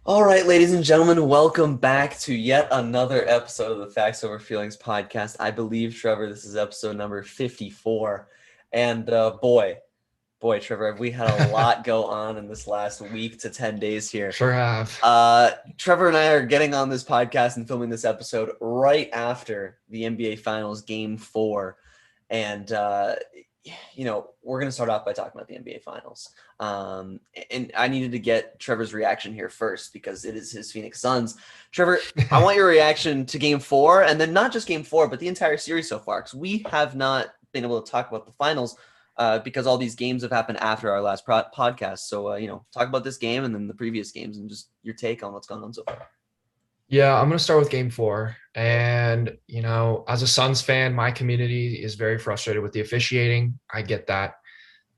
All right, ladies and gentlemen, welcome back to yet another episode of the Facts Over Feelings podcast. I believe, Trevor, this is episode number 54. And boy, Trevor, we had a lot go on in this last week to 10 days here. Sure have. Trevor and I are getting on this podcast and filming this episode right after the NBA Finals Game 4. And we're going to start off by talking about the NBA Finals. And I needed to get Trevor's reaction here first because it is his Phoenix Suns. Trevor, I want your reaction to Game 4, and then not just Game 4, but the entire series so far, because we have not been able to talk about the finals because all these games have happened after our last podcast. So, talk about this game and then the previous games and just your take on what's gone on so far. Yeah, I'm going to start with game 4. And, as a Suns fan, my community is very frustrated with the officiating. I get that.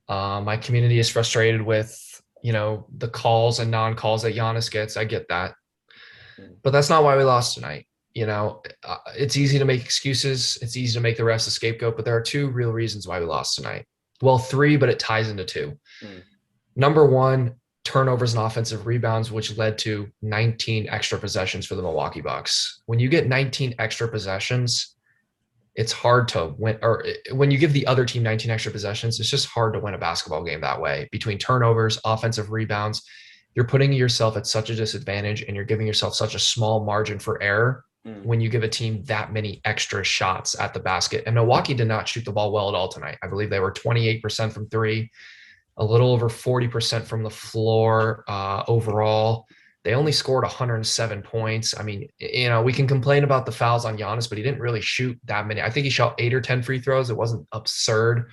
My community is frustrated with, the calls and non-calls that Giannis gets. I get that. But that's not why we lost tonight. It's easy to make excuses. It's easy to make the refs a scapegoat, but there are two real reasons why we lost tonight. Well, three, but it ties into two. Number one, turnovers and offensive rebounds, which led to 19 extra possessions for the Milwaukee Bucks. When you get 19 extra possessions, it's hard to win. Or when you give the other team 19 extra possessions, it's just hard to win a basketball game that way. Between turnovers, offensive rebounds, you're putting yourself at such a disadvantage and you're giving yourself such a small margin for error when you give a team that many extra shots at the basket. And Milwaukee did not shoot the ball well at all tonight. I believe they were 28% from three, a little over 40% from the floor overall. They only scored 107 points. I mean, we can complain about the fouls on Giannis, but he didn't really shoot that many. I think he shot 8 or 10 free throws. It wasn't absurd.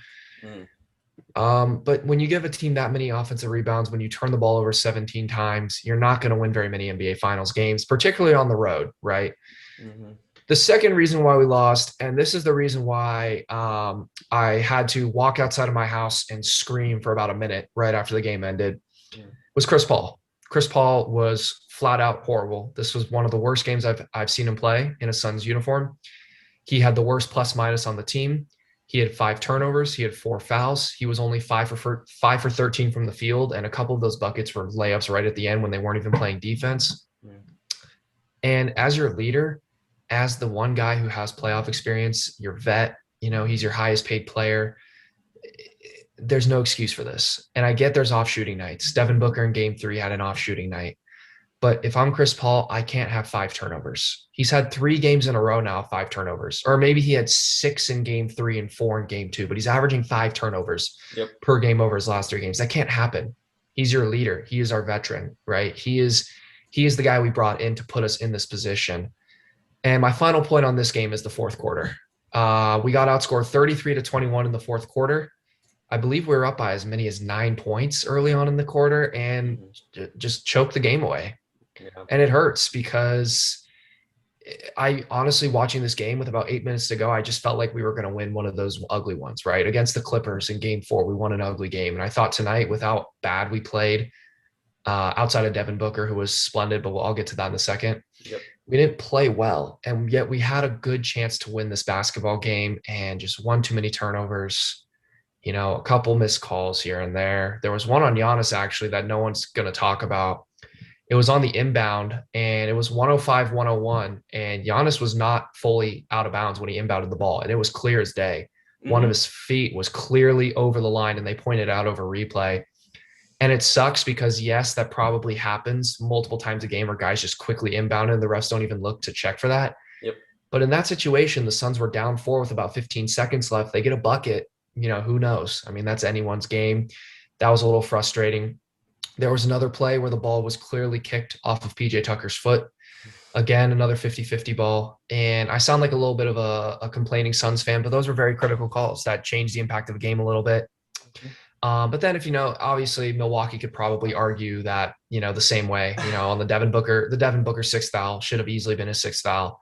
But when you give a team that many offensive rebounds, when you turn the ball over 17 times, you're not going to win very many NBA Finals games, particularly on the road, right? The second reason why we lost, and this is the reason why I had to walk outside of my house and scream for about a minute right after the game ended, was Chris Paul. Chris Paul was flat out horrible. This was one of the worst games I've seen him play in a Suns uniform. He had the worst plus minus on the team. He had 5 turnovers. He had 4 fouls. He was only 5 for 13 from the field, and a couple of those buckets were layups right at the end when they weren't even playing defense. And as your leader, as the one guy who has playoff experience, your vet, he's your highest paid player, there's no excuse for this. And I get there's off shooting nights. Devin Booker in game 3 had an off shooting night. But if I'm Chris Paul, I can't have 5 turnovers. He's had 3 games in a row now, 5 turnovers. Or maybe he had 6 in game 3 and 4 in game 2, but he's averaging 5 turnovers per game over his last 3 games. That can't happen. He's your leader. He is our veteran, right? He is the guy we brought in to put us in this position. And my final point on this game is the fourth quarter. We got outscored 33-21 in the fourth quarter. I believe we were up by as many as 9 points early on in the quarter and just choked the game away. And it hurts because I honestly, watching this game with about 8 minutes to go, I just felt like we were going to win one of those ugly ones, right? Against the Clippers in game 4, we won an ugly game. And I thought tonight, with how bad we played, outside of Devin Booker, who was splendid, but I'll get to that in a second. We didn't play well, and yet we had a good chance to win this basketball game and just one too many turnovers, a couple missed calls here and there. There was one on Giannis, actually, that no one's going to talk about. It was on the inbound, and it was 105-101, and Giannis was not fully out of bounds when he inbounded the ball, and it was clear as day. One of his feet was clearly over the line, and they pointed out over replay. And it sucks because, yes, that probably happens multiple times a game where guys just quickly inbound and the refs don't even look to check for that. But in that situation, the Suns were down 4 with about 15 seconds left. They get a bucket, who knows? I mean, that's anyone's game. That was a little frustrating. There was another play where the ball was clearly kicked off of PJ Tucker's foot. Again, another 50-50 ball. And I sound like a little bit of a complaining Suns fan, but those were very critical calls that changed the impact of the game a little bit. But then if, obviously Milwaukee could probably argue that, the same way, on the Devin Booker 6th foul should have easily been his 6th foul.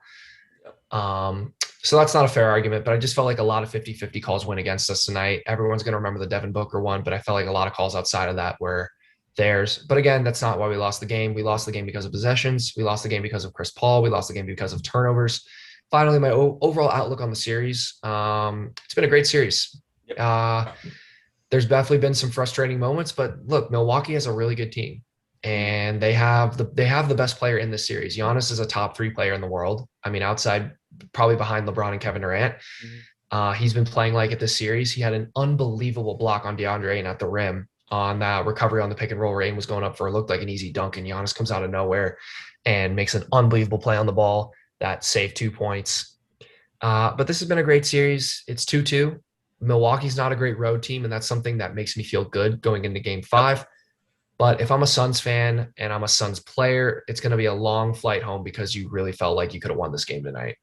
So that's not a fair argument, but I just felt like a lot of 50-50 calls went against us tonight. Everyone's going to remember the Devin Booker one, but I felt like a lot of calls outside of that were theirs. But again, that's not why we lost the game. We lost the game because of possessions. We lost the game because of Chris Paul. We lost the game because of turnovers. Finally, my overall outlook on the series. It's been a great series. There's definitely been some frustrating moments, but look, Milwaukee has a really good team. and they have the best player in this series. Giannis is a top 3 player in the world. I mean, outside probably behind LeBron and Kevin Durant. Mhm. He's been playing like it this series. He had an unbelievable block on DeAndre Ayton at the rim on that recovery on the pick and roll. Ayton was going up for what looked like an easy dunk, and Giannis comes out of nowhere and makes an unbelievable play on the ball that saved 2 points. But this has been a great series. It's 2-2. Milwaukee's not a great road team, and that's something that makes me feel good going into game Yep. 5. But if I'm a Suns fan and I'm a Suns player, it's going to be a long flight home because you really felt like you could have won this game tonight.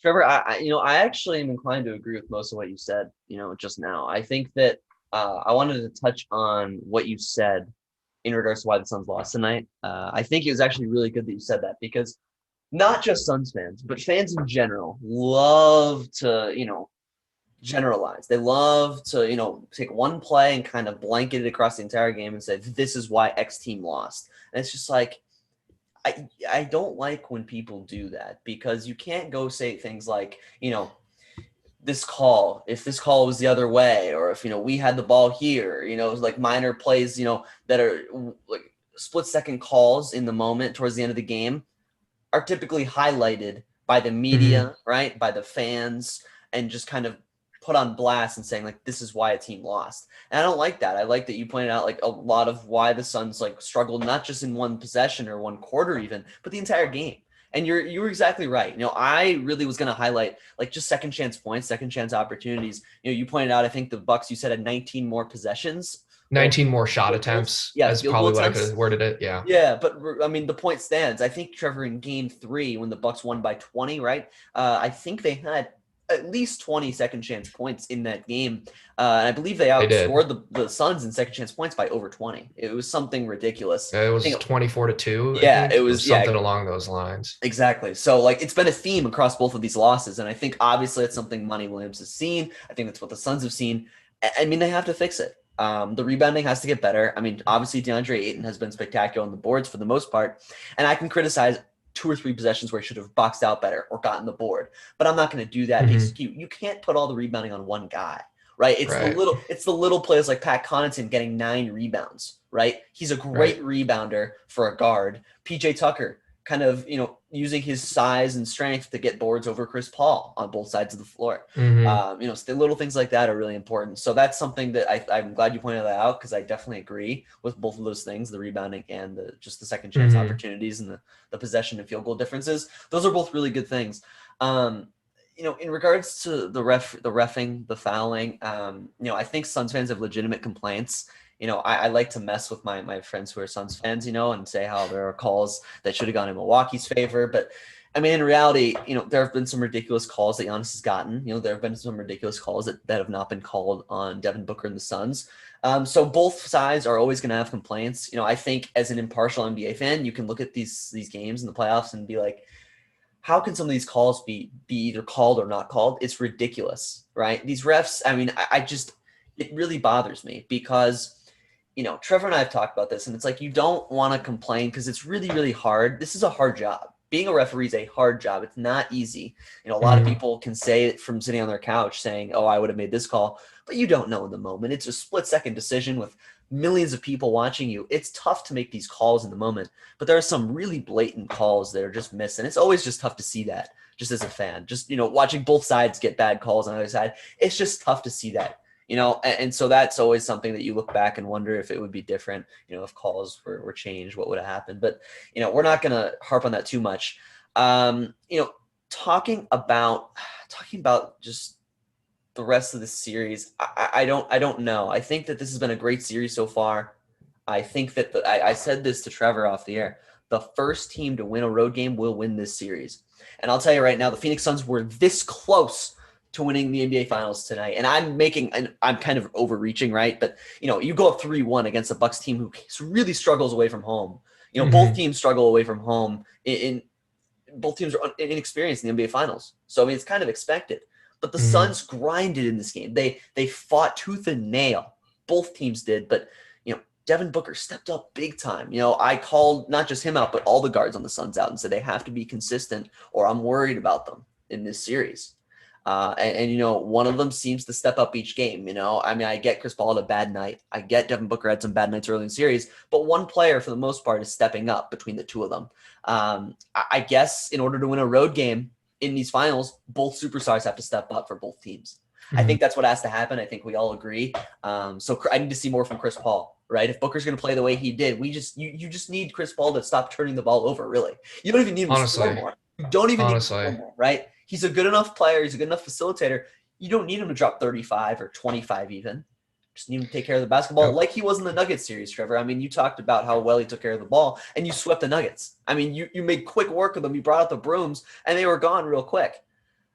Trevor, I actually am inclined to agree with most of what you said, just now. I think that I wanted to touch on what you said in regards to why the Suns lost tonight. I think it was actually really good that you said that because not just Suns fans, but fans in general love to, generalize. They love to, take one play and kind of blanket it across the entire game and say, this is why X team lost. And it's just like, I don't like when people do that because you can't go say things like, if this call was the other way, or if, we had the ball here, like minor plays, that are like split second calls in the moment towards the end of the game are typically highlighted by the media, Mm-hmm. right? By the fans, and just kind of put on blast and saying like, this is why a team lost. And I don't like that. I like that you pointed out like a lot of why the Suns like struggled, not just in one possession or one quarter even, but the entire game. And you were exactly right. I really was going to highlight like just second chance points, second chance opportunities. You pointed out, I think the Bucks, you said, had 19 more possessions, or 19 more shot field goals. attempts Yeah, is field goal probably what I could attempts. have worded it. Yeah. Yeah, but I mean, the point stands. I think, Trevor, in game 3, when the Bucks won by 20, right? I think they had at least 20 second chance points in that game. And I believe they They did. outscored the Suns in second chance points by over 20. It was something ridiculous. It I was think, 24-2, I yeah, it think, or was, yeah, something along those lines. exactly. So, like, it's been a theme across both of these losses. And I think, obviously, it's something Monty Williams has seen. I think that's what the Suns have seen. I mean, they have to fix it. The rebounding has to get better. I mean, obviously, DeAndre Ayton has been spectacular on the boards for the most part. And I can criticize 2 or 3 possessions where he should have boxed out better or gotten the board. But I'm not going to do that Mm-hmm. because you can't put all the rebounding on one guy. Right. Right. It's the little players like Pat Connaughton getting 9 rebounds. Right. He's a Right. great rebounder for a guard. PJ Tucker kind of, using his size and strength to get boards over Chris Paul on both sides of the floor. Mm-hmm. So the little things like that are really important. So that's something that I'm glad you pointed that out because I definitely agree with both of those things, the rebounding and just the second chance Mm-hmm. opportunities and the possession and field goal differences. Those are both really good things. In regards to the reffing, the fouling, I think Suns fans have legitimate complaints. I like to mess with my friends who are Suns fans, and say how there are calls that should have gone in Milwaukee's favor. But I mean, in reality, there have been some ridiculous calls that Giannis has gotten. There have been some ridiculous calls that have not been called on Devin Booker and the Suns. So both sides are always going to have complaints. I think as an impartial NBA fan, you can look at these games in the playoffs and be like, how can some of these calls be either called or not called? It's ridiculous, right? These refs, I mean, I just, it really bothers me because Trevor and I have talked about this, and it's like you don't want to complain because it's really, really hard. This is a hard job. Being a referee is a hard job. It's not easy. A lot of Mm-hmm. people can say it from sitting on their couch saying, oh, I would have made this call, but you don't know in the moment. It's a split-second decision with millions of people watching you. It's tough to make these calls in the moment, but there are some really blatant calls that are just missed, and it's always just tough to see that just as a fan. Just, watching both sides get bad calls on the other side, it's just tough to see that. And so that's always something that you look back and wonder if it would be different, if calls were changed, what would have happened. But, we're not going to harp on that too much. Talking about just the rest of the series, I don't know. I think that this has been a great series so far. I think that I said this to Trevor off the air. The first team to win a road game will win this series. And I'll tell you right now, the Phoenix Suns were this close to winning the NBA Finals tonight. And I'm kind of overreaching, right? But, you go up 3-1 against a Bucks team who really struggles away from home. Both Mm-hmm. teams struggle away from home. In both teams are inexperienced in the NBA Finals. So, I mean, it's kind of expected. But the Mm-hmm. Suns grinded in this game. They fought tooth and nail. Both teams did. But, Devin Booker stepped up big time. I called not just him out, but all the guards on the Suns out and said they have to be consistent or I'm worried about them in this series. And one of them seems to step up each game. I mean, I get Chris Paul had a bad night. I get Devin Booker had some bad nights early in the series, but one player for the most part is stepping up between the two of them. I guess in order to win a road game in these finals, both superstars have to step up for both teams. I think that's what has to happen. I think we all agree. So I need to see more from Chris Paul, right? If Booker's going to play the way he did, you just need Chris Paul to stop turning the ball over, really. You don't even need him to score more. You don't even need him to score more, right? He's a good enough player. He's a good enough facilitator. You don't need him to drop 35 or 25 even. Just need him to take care of the basketball like he was in the Nuggets series, Trevor. I mean, you talked about how well he took care of the ball, and you swept the Nuggets. I mean, you made quick work of them. You brought out the brooms, and they were gone real quick.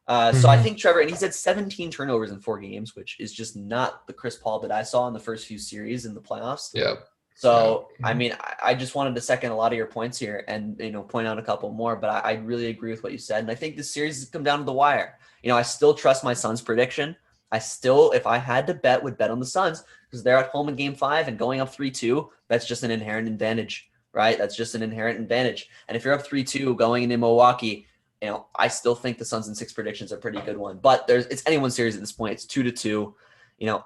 So I think Trevor, and he's had 17 turnovers in 4 games, which is just not the Chris Paul that I saw in the first few series in the playoffs. Yeah. So, I mean, I just wanted to second a lot of your points here and, point out a couple more, but I really agree with what you said. And I think this series has come down to the wire. I still trust my Suns prediction. I still, if I had to bet, would bet on the Suns because they're at home in game 5 and going up 3-2. That's just an inherent advantage, right? That's just an inherent advantage. And if you're up 3-2 going into Milwaukee, I still think the Suns in 6 predictions are a pretty good one, but it's anyone's series at this point. It's 2-2.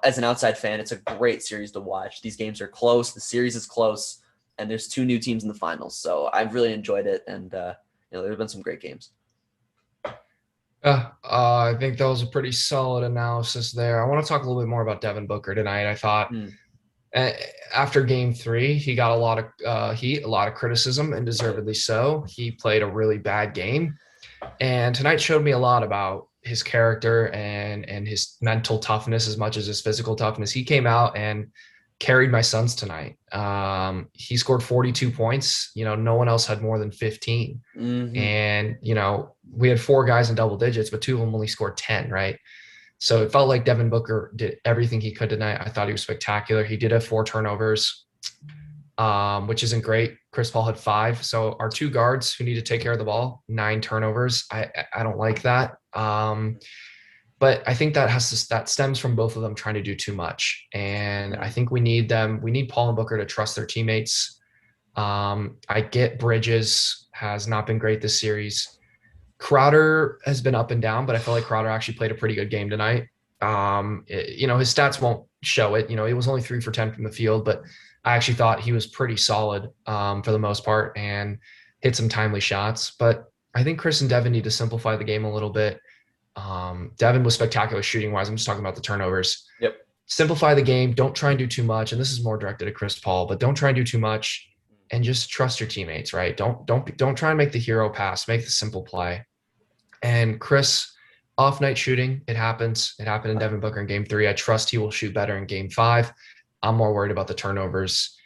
As an outside fan, it's a great series to watch. These games are close. The series is close, and there's 2 new teams in the finals. So I've really enjoyed it, and there have been some great games. I think that was a pretty solid analysis there. I want to talk a little bit more about Devin Booker tonight. I thought after game 3, he got a lot of heat, a lot of criticism, and deservedly so. He played a really bad game, and tonight showed me a lot about his character and his mental toughness as much as his physical toughness. He came out and carried my Suns tonight. He scored 42 points. No one else had more than 15. And, we had 4 guys in double digits, but 2 of them only scored 10, right? So it felt like Devin Booker did everything he could tonight. I thought he was spectacular. He did have 4 turnovers, which isn't great. Chris Paul had 5. So our 2 guards who need to take care of the ball, 9 turnovers. I don't like that. But I think that stems from both of them trying to do too much. And I think we need them. We need Paul and Booker to trust their teammates. I get Bridges has not been great this series. Crowder has been up and down, but I feel like Crowder actually played a pretty good game tonight. His stats won't show it. He was only 3 for 10 from the field, but I actually thought he was pretty solid for the most part and hit some timely shots. But I think Chris and Devin need to simplify the game a little bit. Devin was spectacular shooting wise. I'm just talking about the turnovers. Yep. Simplify the game. Don't try and do too much. And this is more directed at Chris Paul, but don't try and do too much and just trust your teammates, right? Don't try and make the hero pass, make the simple play. And Chris, off night shooting, it happens. It happened in Devin Booker in game 3. I trust he will shoot better in game 5. I'm more worried about the turnovers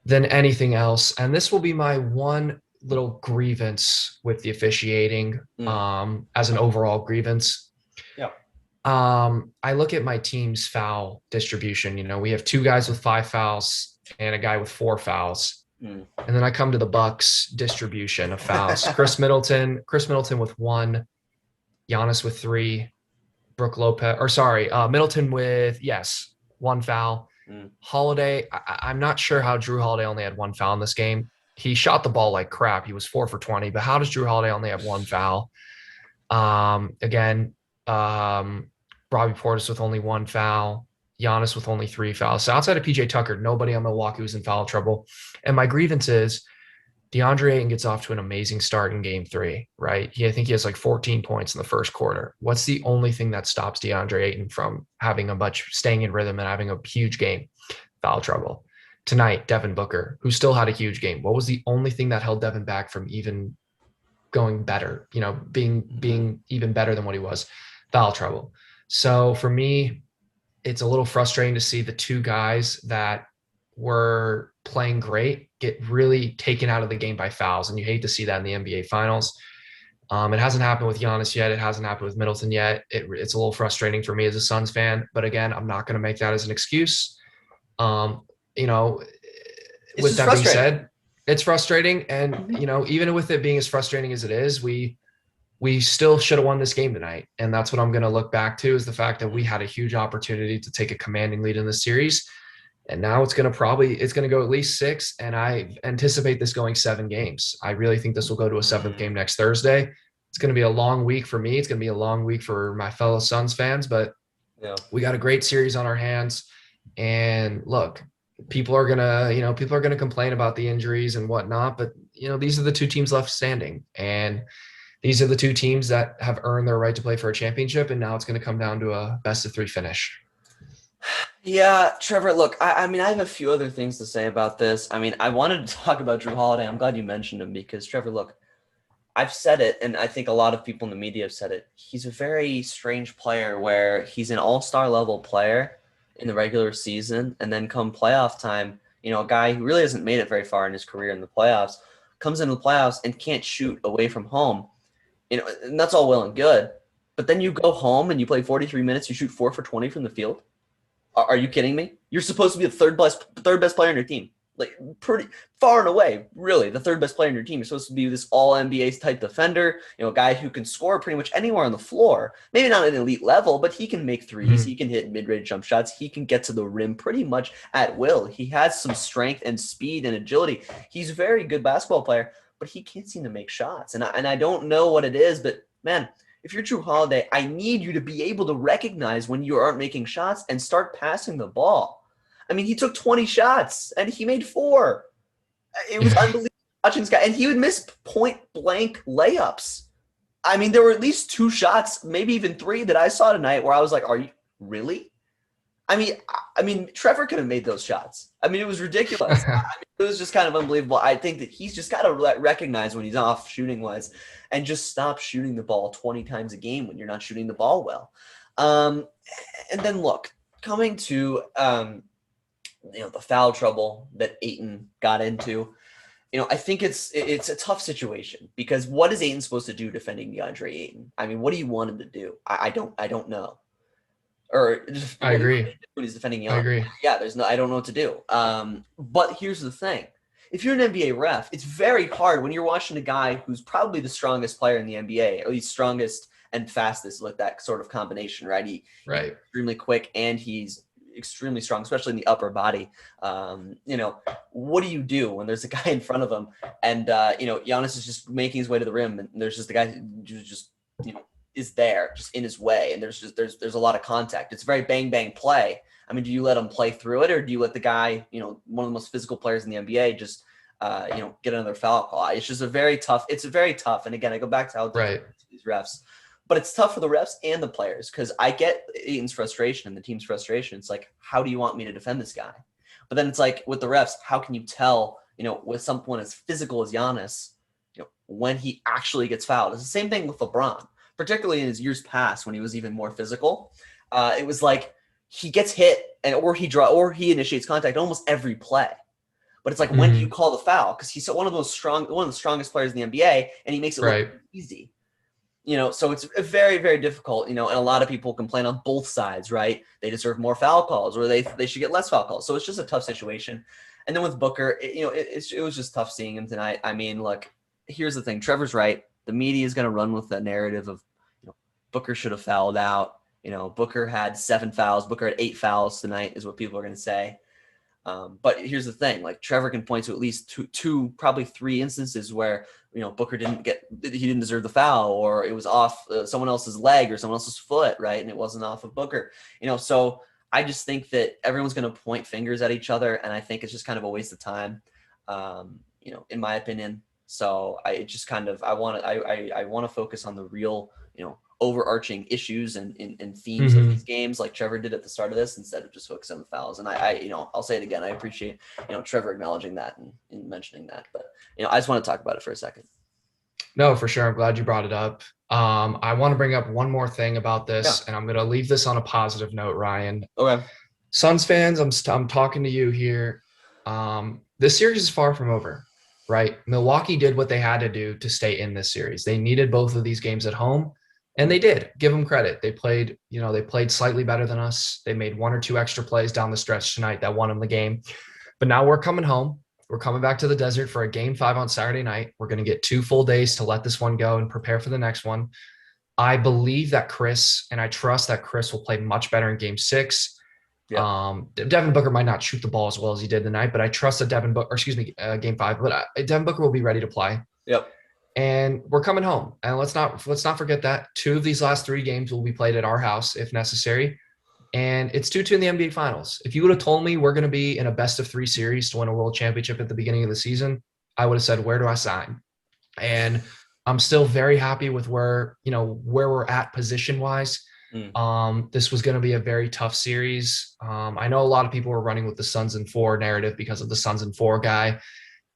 than anything else. And this will be my one little grievance with the officiating as an overall grievance. Yeah. I look at my team's foul distribution. We have 2 guys with 5 fouls and a guy with 4 fouls. And then I come to the Bucks distribution of fouls. Chris Middleton with 1, Giannis with 3, Middleton with 1 foul. Holiday, I'm not sure how Drew Holiday only had 1 foul in this game. He shot the ball like crap. He was 4 for 20, but how does Drew Holiday only have 1 foul? Bobby Portis with only 1 foul, Giannis with only 3 fouls. So outside of PJ Tucker, nobody on Milwaukee was in foul trouble. And my grievance is DeAndre Ayton gets off to an amazing start in game 3, right? I think he has like 14 points in the first quarter. What's the only thing that stops DeAndre Ayton from staying in rhythm and having a huge game? Foul trouble. Tonight, Devin Booker, who still had a huge game. What was the only thing that held Devin back from even going better, being even better than what he was? Foul trouble. So for me, it's a little frustrating to see the 2 guys that were playing great get really taken out of the game by fouls. And you hate to see that in the NBA finals. It hasn't happened with Giannis yet. It hasn't happened with Middleton yet. It's a little frustrating for me as a Suns fan, but again, I'm not going to make that as an excuse. With that being said, it's frustrating. And, even with it being as frustrating as it is, we still should have won this game tonight. And that's what I'm going to look back to, is the fact that we had a huge opportunity to take a commanding lead in the series. And now it's going to go at least 6. And I anticipate this going 7 games. I really think this will go to a 7th game next Thursday. It's going to be a long week for me. It's going to be a long week for my fellow Suns fans, but Yeah. we got a great series on our hands. And look, people are gonna complain about the injuries and whatnot, but these are the two teams left standing, and these are the two teams that have earned their right to play for a championship. And now it's going to come down to a best of 3 finish. Yeah, Trevor, look, I mean, I have a few other things to say about this. I mean, I wanted to talk about Drew Holiday. I'm glad you mentioned him because, Trevor, look, I've said it, and I think a lot of people in the media have said it. He's a very strange player where he's an all-star level player in the regular season, and then come playoff time, a guy who really hasn't made it very far in his career in the playoffs, comes into the playoffs and can't shoot away from home. And that's all well and good. But then you go home and you play 43 minutes, you shoot 4 for 20 from the field. Are you kidding me? You're supposed to be the third best player on your team. Like, pretty far and away, really, the third best player on your team. You're supposed to be this all NBA type defender, a guy who can score pretty much anywhere on the floor. Maybe not at an elite level, but he can make threes. He can hit mid-range jump shots. He can get to the rim pretty much at will. He has some strength and speed and agility. He's a very good basketball player, but he can't seem to make shots. And I don't know what it is, but man, if you're Drew Holiday, I need you to be able to recognize when you aren't making shots and start passing the ball. I mean, he took 20 shots and he made 4. It was unbelievable watching this guy. And he would miss point-blank layups. I mean, there were at least 2 shots, maybe even 3 that I saw tonight where I was like, are you really? I mean, Trevor could have made those shots. I mean, it was ridiculous. It was just kind of unbelievable. I think that he's just got to recognize when he's off shooting-wise and just stop shooting the ball 20 times a game when you're not shooting the ball well. And then, look, coming to the foul trouble that Ayton got into, I think it's a tough situation because what is Ayton supposed to do defending DeAndre Ayton? I mean, what do you want him to do? I don't know. Or just I agree. When he's defending DeAndre. I agree. Yeah, I don't know what to do. But here's the thing. If you're an NBA ref, it's very hard when you're watching a guy who's probably the strongest player in the NBA, or he's strongest and fastest with that sort of combination, right? He's extremely quick and he's extremely strong, especially in the upper body. What do you do when there's a guy in front of him and Giannis is just making his way to the rim and there's just a guy who just is there just in his way and there's a lot of contact. It's a very bang play. I mean, do you let him play through it or do you let the guy, one of the most physical players in the NBA just get another foul call? It's just very tough. And again, I go back to how these refs. But it's tough for the refs and the players because I get Ayton's frustration and the team's frustration. It's like, how do you want me to defend this guy? But then it's like with the refs, how can you tell, with someone as physical as Giannis, when he actually gets fouled? It's the same thing with LeBron, particularly in his years past when he was even more physical. It was like he gets hit or he initiates contact almost every play. But it's like, when do you call the foul? Because he's one of the strongest players in the NBA, and he makes it look easy. So it's very, very difficult, and a lot of people complain on both sides, right? They deserve more foul calls or they should get less foul calls. So it's just a tough situation. And then with Booker, it was just tough seeing him tonight. I mean, look, here's the thing. Trevor's right. The media is going to run with that narrative of, Booker should have fouled out. Booker had 7 fouls. Booker had 8 fouls tonight is what people are going to say. But here's the thing, like Trevor can point to at least two, probably 3 instances where, Booker he didn't deserve the foul or it was off someone else's leg or someone else's foot, right? And it wasn't off of Booker, so I just think that everyone's going to point fingers at each other. And I think it's just kind of a waste of time, in my opinion. So I want to focus on the real, overarching issues and themes of these games like Trevor did at the start of this instead of just focusing on the fouls. And I'll say it again. I appreciate, Trevor acknowledging that and mentioning that, but, I just want to talk about it for a second. No, for sure. I'm glad you brought it up. I want to bring up one more thing about this and I'm going to leave this on a positive note, Ryan. Okay. Suns fans, I'm talking to you here. This series is far from over, right? Milwaukee did what they had to do to stay in this series. They needed both of these games at home. And they did. Give them credit. They played slightly better than us. They made 1 or 2 extra plays down the stretch tonight that won them the game. But now we're coming home. We're coming back to the desert for a game 5 on Saturday night. We're going to get 2 full days to let this one go and prepare for the next one. I believe that Chris, and I trust that Chris will play much better in game 6. Yeah. Devin Booker might not shoot the ball as well as he did tonight, but I trust that game 5, but Devin Booker will be ready to play. Yep. And we're coming home. And let's not forget that 2 of these last 3 games will be played at our house if necessary. And it's 2-2 in the NBA Finals. If you would have told me we're going to be in a best-of-3 series to win a world championship at the beginning of the season, I would have said, where do I sign? And I'm still very happy with where we're at position-wise. This was going to be a very tough series. I know a lot of people were running with the Suns in 4 narrative because of the Suns in 4 guy.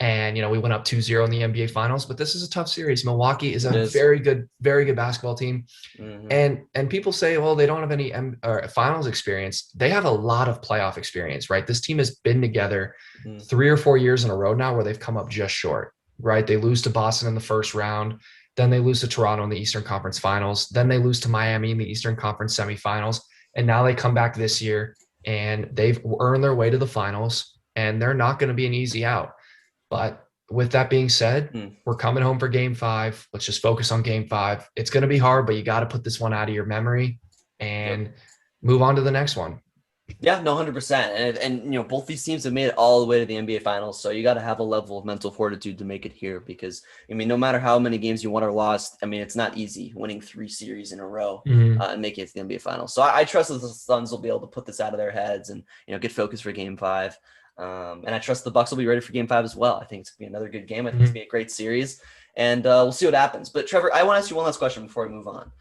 And, we went up 2-0 in the NBA Finals, but this is a tough series. Milwaukee is a very good basketball team. And people say, well, they don't have any finals experience. They have a lot of playoff experience, right? This team has been together 3 or 4 years in a row now where they've come up just short, right? They lose to Boston in the first round. Then they lose to Toronto in the Eastern Conference Finals. Then they lose to Miami in the Eastern Conference semifinals. And now they come back this year and they've earned their way to the finals, and they're not going to be an easy out. But with that being said, we're coming home for game 5. Let's just focus on game 5. It's going to be hard, but you got to put this one out of your memory and move on to the next one. Yeah, no, 100%. And both these teams have made it all the way to the NBA Finals, so you got to have a level of mental fortitude to make it here because, no matter how many games you won or lost, it's not easy winning 3 series in a row and making it to the NBA Finals. So I trust that the Suns will be able to put this out of their heads and, get focused for game 5. And I trust the Bucks will be ready for game 5 as well. I think it's going to be another good game. I think it's going to be a great series. And we'll see what happens. But Trevor, I want to ask you one last question before we move on.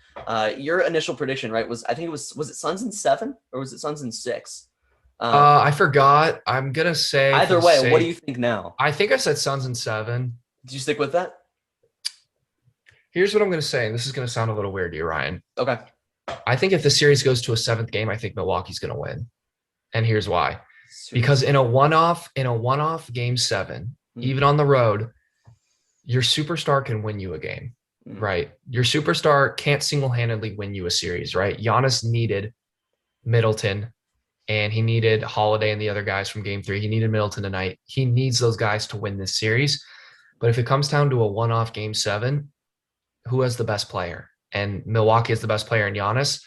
Your initial prediction, right, was it Suns in 7 or was it Suns in 6? I forgot. I'm going to say either way, what do you think now? I think I said Suns in 7. Do you stick with that? Here's what I'm going to say, and this is going to sound a little weird to you, Ryan. Okay. I think if the series goes to a 7th game, I think Milwaukee's going to win. And here's why. Because in a one-off game 7, even on the road, your superstar can win you a game, right? Your superstar can't single-handedly win you a series, right? Giannis needed Middleton, and he needed Holiday and the other guys from game 3. He needed Middleton tonight. He needs those guys to win this series. But if it comes down to a one-off game 7, who has the best player? And Milwaukee is the best player in Giannis.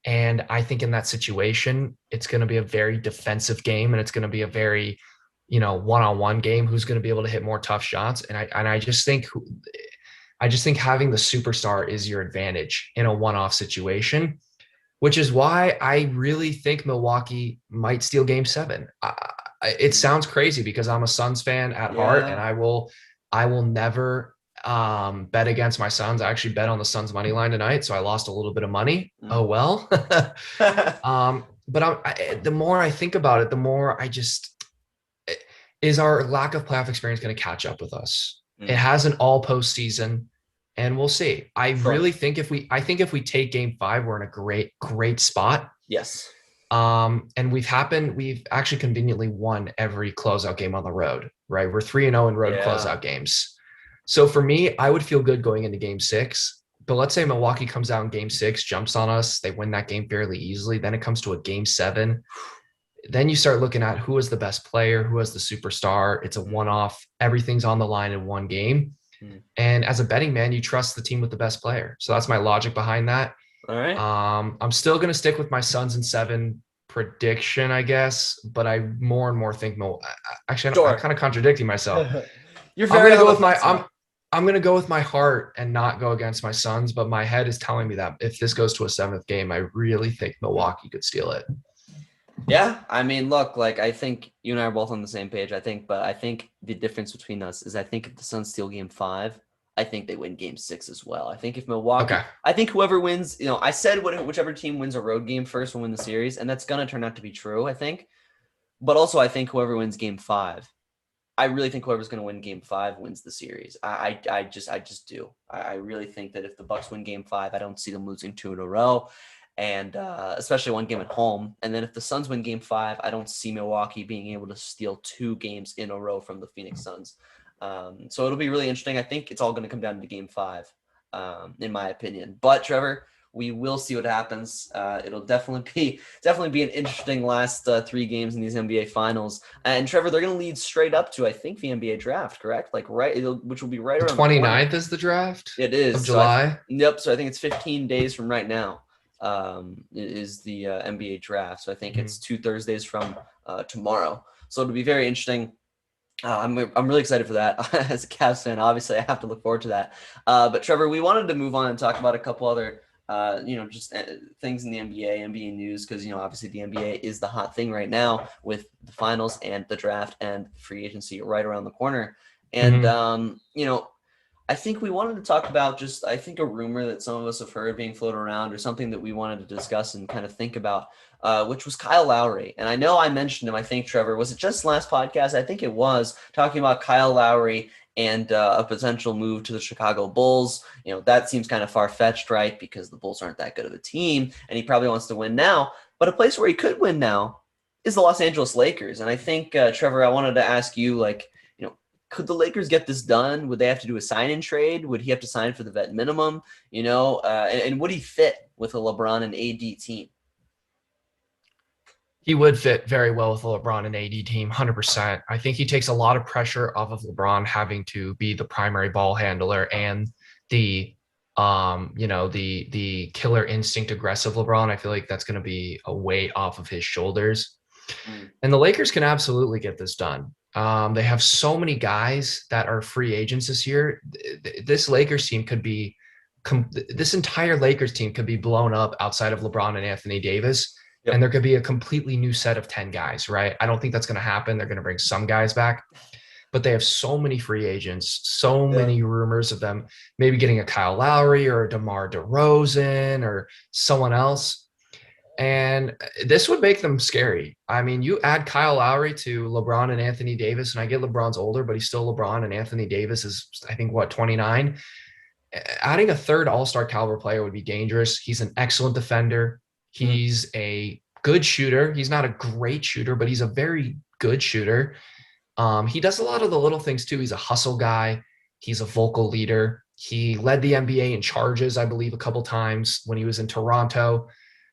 And I think in that situation, it's going to be a very defensive game, and it's going to be a very, one-on-one game. Who's going to be able to hit more tough shots? And I just think having the superstar is your advantage in a one-off situation, which is why I really think Milwaukee might steal game 7. It sounds crazy because I'm a Suns fan at heart, and I will never bet against my Suns. I actually bet on the Suns money line tonight, so I lost a little bit of money. Oh well. But the more I think about it, the more is our lack of playoff experience going to catch up with us? It has an all postseason, and we'll see. I really think if we take game 5, we're in a great spot. Yes. And we've actually conveniently won every closeout game on the road, right? We're 3-0 in road closeout games. So for me, I would feel good going into game 6, but let's say Milwaukee comes out in game 6, jumps on us. They win that game fairly easily. Then it comes to a game 7. Then you start looking at who is the best player, who has the superstar. It's a one-off. Everything's on the line in one game. And as a betting man, you trust the team with the best player. So that's my logic behind that. All right. I'm still going to stick with my Suns in 7 prediction, I guess, but I more and more think actually, I'm kind of contradicting myself. I'm going to go with my heart and not go against my Suns, but my head is telling me that if this goes to a 7th game, I really think Milwaukee could steal it. Yeah, look, I think you and I are both on the same page, but I think the difference between us is I think if the Suns steal game 5, I think they win game 6 as well. I think if Milwaukee, I think whoever wins, I said whichever team wins a road game first will win the series, and that's going to turn out to be true, I think. But also I think whoever wins game 5, I really think whoever's going to win game 5 wins the series. I just do. I really think that if the Bucks win game 5, I don't see them losing 2 in a row, and especially one game at home. And then if the Suns win game 5, I don't see Milwaukee being able to steal 2 games in a row from the Phoenix Suns. So it'll be really interesting. I think it's all going to come down to game 5, in my opinion. But Trevor, we will see what happens. It'll definitely be an interesting last 3 games in these NBA Finals. And Trevor, they're going to lead straight up to, I think, the NBA draft, correct? Which will be right around 29th is the draft. It is of July. So I think it's 15 days from right now. Is the NBA draft. So I think it's 2 Thursdays from tomorrow. So it'll be very interesting. I'm really excited for that. As a Cavs fan, obviously, I have to look forward to that. But Trevor, we wanted to move on and talk about a couple other, just things in the NBA news, because obviously the NBA is the hot thing right now with the finals and the draft and free agency right around the corner. And I think we wanted to talk about just, I think, a rumor that some of us have heard being floated around, or something that we wanted to discuss and kind of think about, which was Kyle Lowry. And I know I mentioned him, I think, Trevor, was it just last podcast? I think it was, talking about Kyle Lowry and a potential move to the Chicago Bulls. That seems kind of far-fetched, right? Because the Bulls aren't that good of a team, and he probably wants to win now. But a place where he could win now is the Los Angeles Lakers. And I think, Trevor, I wanted to ask you, could the Lakers get this done? Would they have to do a sign-in trade? Would he have to sign for the vet minimum? And would he fit with a LeBron and AD team? He would fit very well with the LeBron and AD team, 100%. I think he takes a lot of pressure off of LeBron having to be the primary ball handler and the the killer instinct aggressive LeBron. I feel like that's going to be a weight off of his shoulders. And the Lakers can absolutely get this done. They have so many guys that are free agents this year. This entire Lakers team could be blown up outside of LeBron and Anthony Davis. Yep. And there could be a completely new set of 10 guys, right? I don't think that's going to happen. They're going to bring some guys back, but they have so many free agents, so many rumors of them maybe getting a Kyle Lowry or a DeMar DeRozan or someone else. And this would make them scary. I mean, you add Kyle Lowry to LeBron and Anthony Davis, and I get LeBron's older, but he's still LeBron, and Anthony Davis is, I think, 29? Adding a third all-star caliber player would be dangerous. He's an excellent defender. He's a good shooter. He's not a great shooter, but he's a very good shooter. He does a lot of the little things too. He's a hustle guy. He's a vocal leader. He led the NBA in charges, I believe, a couple times when he was in Toronto.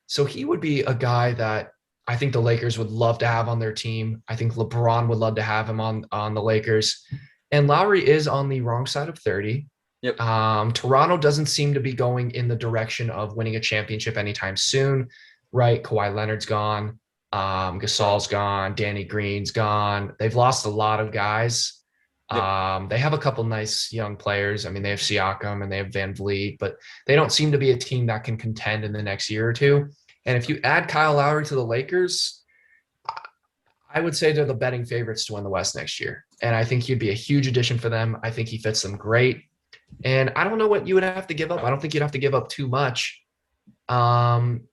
So he would be a guy that I think the Lakers would love to have on their team. I think LeBron would love to have him on the Lakers. And Lowry is on the wrong side of 30. Yep. Toronto doesn't seem to be going in the direction of winning a championship anytime soon, right? Kawhi Leonard's gone. Gasol's gone. Danny Green's gone. They've lost a lot of guys. Yep. They have a couple nice young players. I mean, they have Siakam and they have Van Vliet, but they don't seem to be a team that can contend in the next year or two. And if you add Kyle Lowry to the Lakers, I would say they're the betting favorites to win the West next year. And I think he'd be a huge addition for them. I think he fits them great. And I don't know what you would have to give up. I don't think you'd have to give up too much,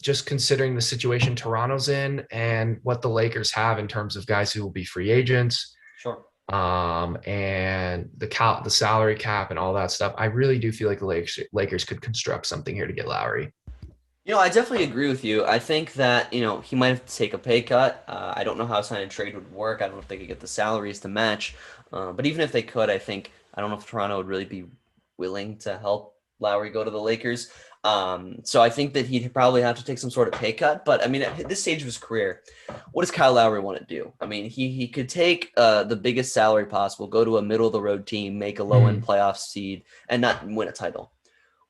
just considering the situation Toronto's in and what the Lakers have in terms of guys who will be free agents. Sure. And the salary cap and all that stuff. I really do feel like the Lakers could construct something here to get Lowry. I definitely agree with you. I think that, he might have to take a pay cut. I don't know how sign and trade would work. I don't know if they could get the salaries to match. But even if they could, I don't know if Toronto would really be willing to help Lowry go to the Lakers. So I think that he'd probably have to take some sort of pay cut. But I mean, at this stage of his career, what does Kyle Lowry want to do? I mean, he could take the biggest salary possible, go to a middle of the road team, make a low end playoff seed, and not win a title.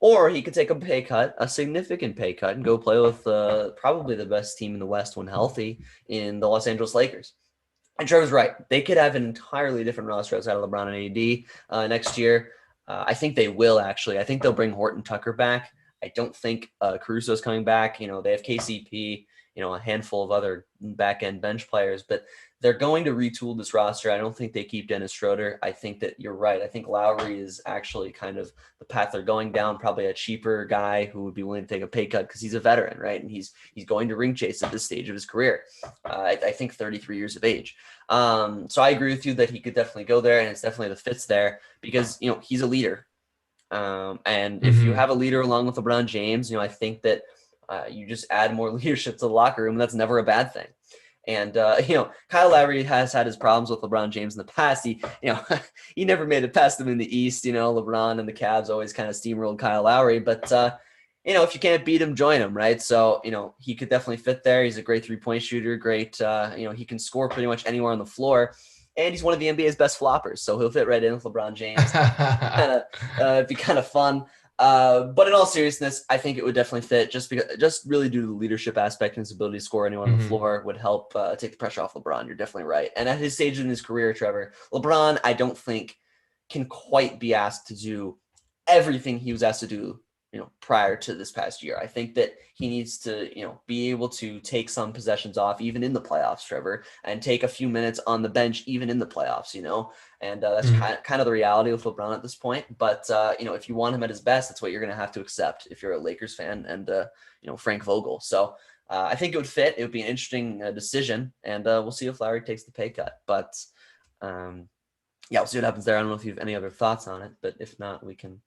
Or he could take a pay cut, a significant pay cut, and go play with probably the best team in the West when healthy in the Los Angeles Lakers. And Trevor's right. They could have an entirely different roster outside of LeBron and AD next year. I think they will, actually. I think they'll bring Horton Tucker back. I don't think Caruso's coming back. They have KCP, a handful of other back-end bench players, but they're going to retool this roster. I don't think they keep Dennis Schroeder. I think that you're right. I think Lowry is actually kind of the path they're going down, probably a cheaper guy who would be willing to take a pay cut because he's a veteran, right? And he's going to ring chase at this stage of his career. I think 33 years of age. So I agree with you that he could definitely go there, and it's definitely the fits there because, he's a leader. And if you have a leader along with LeBron James, I think that you just add more leadership to the locker room, and that's never a bad thing. And, Kyle Lowry has had his problems with LeBron James in the past. He never made it past them in the East. LeBron and the Cavs always kind of steamrolled Kyle Lowry. But, if you can't beat him, join him, right? So, he could definitely fit there. He's a great three-point shooter, great, he can score pretty much anywhere on the floor. And he's one of the NBA's best floppers, so he'll fit right in with LeBron James. It'd be kind of fun. But in all seriousness, I think it would definitely fit just really due to the leadership aspect and his ability to score anyone on the floor would help take the pressure off LeBron. You're definitely right. And at his stage in his career, Trevor, LeBron, I don't think can quite be asked to do everything he was asked to do, prior to this past year. I think that he needs to, be able to take some possessions off even in the playoffs, Trevor, and take a few minutes on the bench even in the playoffs, and that's kind of the reality with LeBron at this point. But, if you want him at his best, that's what you're going to have to accept if you're a Lakers fan and, Frank Vogel. So I think it would fit. It would be an interesting decision, and we'll see if Lowry takes the pay cut. But, we'll see what happens there. I don't know if you have any other thoughts on it, but if not, we can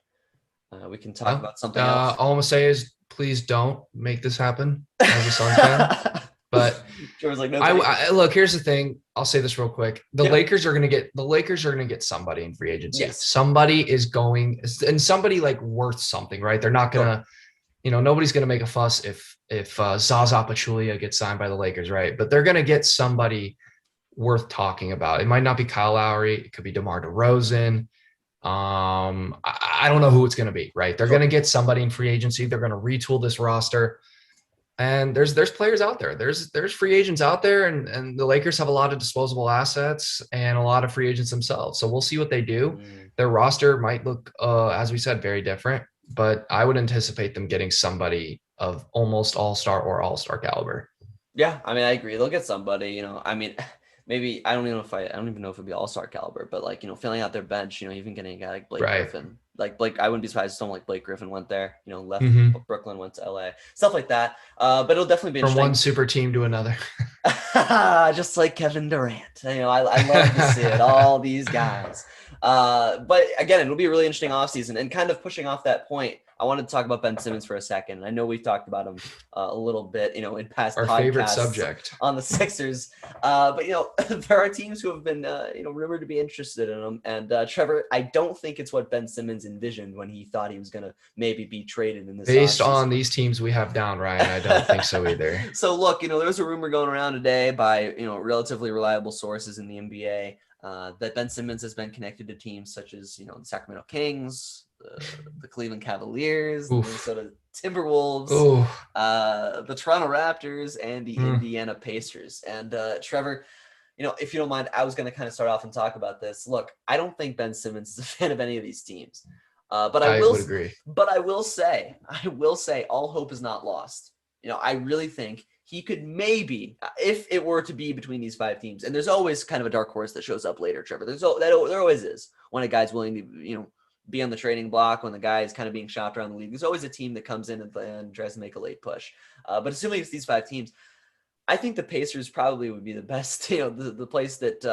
talk about something else. All I'm gonna say is, please don't make this happen as a Suns fan. But like, no, I look. Here's the thing. I'll say this real quick. The Lakers are gonna get somebody in free agency. Yes. Somebody is going, and somebody like worth something, right? They're not gonna, nobody's gonna make a fuss if Zaza Pachulia gets signed by the Lakers, right? But they're gonna get somebody worth talking about. It might not be Kyle Lowry. It could be DeMar DeRozan. I don't know who it's going to be, right? They're going to get somebody in free agency. They're going to retool this roster. And there's players out there. There's free agents out there, and the Lakers have a lot of disposable assets and a lot of free agents themselves. So we'll see what they do. Their roster might look, as we said, very different, but I would anticipate them getting somebody of almost all-star or all-star caliber. Yeah, I mean, I agree. They'll get somebody, maybe I don't even know if it'd be all-star caliber, but filling out their bench, even getting a guy like Blake Griffin. Like Blake, I wouldn't be surprised if someone like Blake Griffin went there, left Brooklyn, went to LA, stuff like that. But it'll definitely be from one super team to another. Just like Kevin Durant. I love to see it, all these guys. But again, it'll be a really interesting offseason, and kind of pushing off that point, I wanted to talk about Ben Simmons for a second. I know we've talked about him a little bit, in past our podcasts favorite subject on the Sixers. But there are teams who have been, rumored to be interested in him. And Trevor, I don't think it's what Ben Simmons envisioned when he thought he was going to maybe be traded in this. Based on these teams we have down, Ryan, I don't think so either. So look, there was a rumor going around today by relatively reliable sources in the NBA that Ben Simmons has been connected to teams such as the Sacramento Kings, the Cleveland Cavaliers, the Minnesota Timberwolves, the Toronto Raptors, and the Indiana Pacers. And Trevor, if you don't mind, I was going to kind of start off and talk about this. Look, I don't think Ben Simmons is a fan of any of these teams, but I would agree. But I will say, all hope is not lost. I really think he could maybe, if it were to be between these 5 teams, and there's always kind of a dark horse that shows up later, Trevor. There always is when a guy's willing to, be on the trading block, when the guy is kind of being shopped around the league. There's always a team that comes in and tries to make a late push. But assuming it's these 5 teams, I think the Pacers probably would be the best, the place that,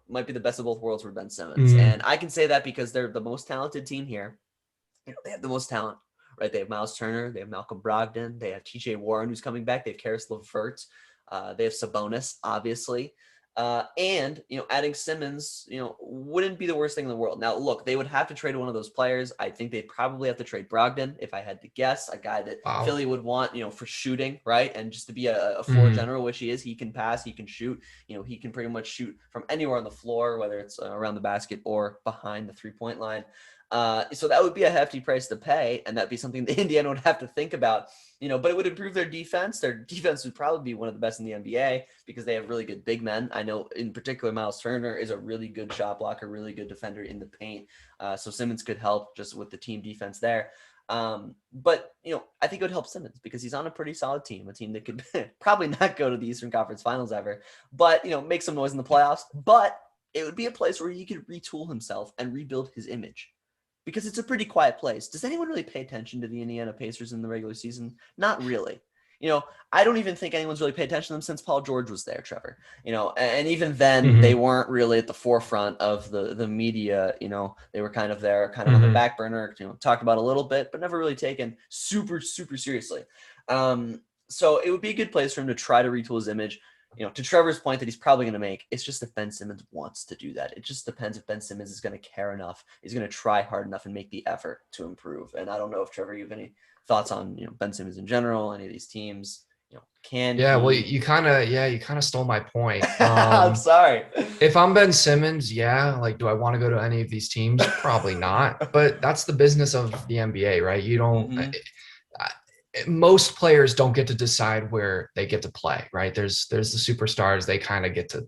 might be the best of both worlds for Ben Simmons. And I can say that because they're the most talented team here. They have the most talent, right? They have Miles Turner. They have Malcolm Brogdon. They have TJ Warren, who's coming back. They have Karis LeVert. They have Sabonis, obviously. And, adding Simmons, wouldn't be the worst thing in the world. Now, look, they would have to trade one of those players. I think they'd probably have to trade Brogdon, if I had to guess, a guy that Philly would want, for shooting, right? And just to be a floor general, which he is. He can pass, he can shoot, he can pretty much shoot from anywhere on the floor, whether it's around the basket or behind the 3-point line. So that would be a hefty price to pay, and that'd be something the Indiana would have to think about, but it would improve their defense. Their defense would probably be one of the best in the NBA because they have really good big men. I know in particular, Miles Turner is a really good shot blocker, really good defender in the paint. So Simmons could help just with the team defense there. But, I think it would help Simmons because he's on a pretty solid team, a team that could probably not go to the Eastern Conference Finals ever, but, make some noise in the playoffs. But it would be a place where he could retool himself and rebuild his image, because it's a pretty quiet place. Does anyone really pay attention to the Indiana Pacers in the regular season? Not really. I don't even think anyone's really paid attention to them since Paul George was there, Trevor. And even then they weren't really at the forefront of the media. They were kind of there, kind of on the back burner, talked about a little bit, but never really taken super, super seriously. So it would be a good place for him to try to retool his image. To Trevor's point that he's probably going to make, it's just if Ben Simmons wants to do that. It just depends if Ben Simmons is going to care enough, is going to try hard enough and make the effort to improve. And I don't know if, Trevor, you have any thoughts on, Ben Simmons in general, any of these teams, can Yeah, well, he? you kind of stole my point. I'm sorry. If I'm Ben Simmons, yeah, like, do I want to go to any of these teams? Probably not. But that's the business of the NBA, right? You don't. Hmm. Most players don't get to decide where they get to play, right? There's the superstars. They kind of get to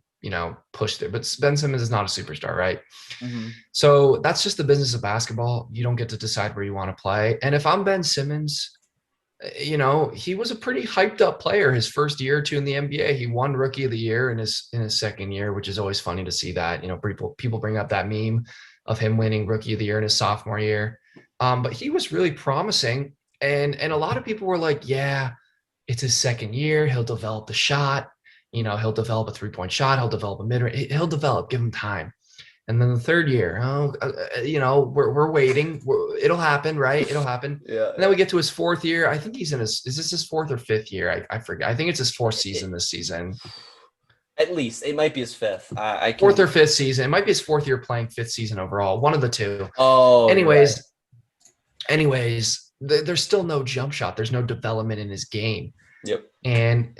push there. But Ben Simmons is not a superstar, right? Hmm. So that's just the business of basketball. You don't get to decide where you want to play. And if I'm Ben Simmons, he was a pretty hyped up player his first year or two in the NBA. He won Rookie of the Year in his second year, which is always funny to see that. People bring up that meme of him winning Rookie of the Year in his sophomore year. But he was really promising, and a lot of people were like, "Yeah, it's his second year. He'll develop the shot. He'll develop a 3-point shot. He'll develop a mid. He'll develop. Give him time." And then the third year, we're waiting. It'll happen, right? It'll happen. Yeah, And then we get to his fourth year. I think is this his fourth or fifth year? I forget. I think it's his fourth season this season. at least it might be his fifth. I Fourth can. or fifth season. It might be his fourth year playing, fifth season overall. One of the two. Oh, you're right. Anyways, there's still no jump shot. There's no development in his game. Yep. And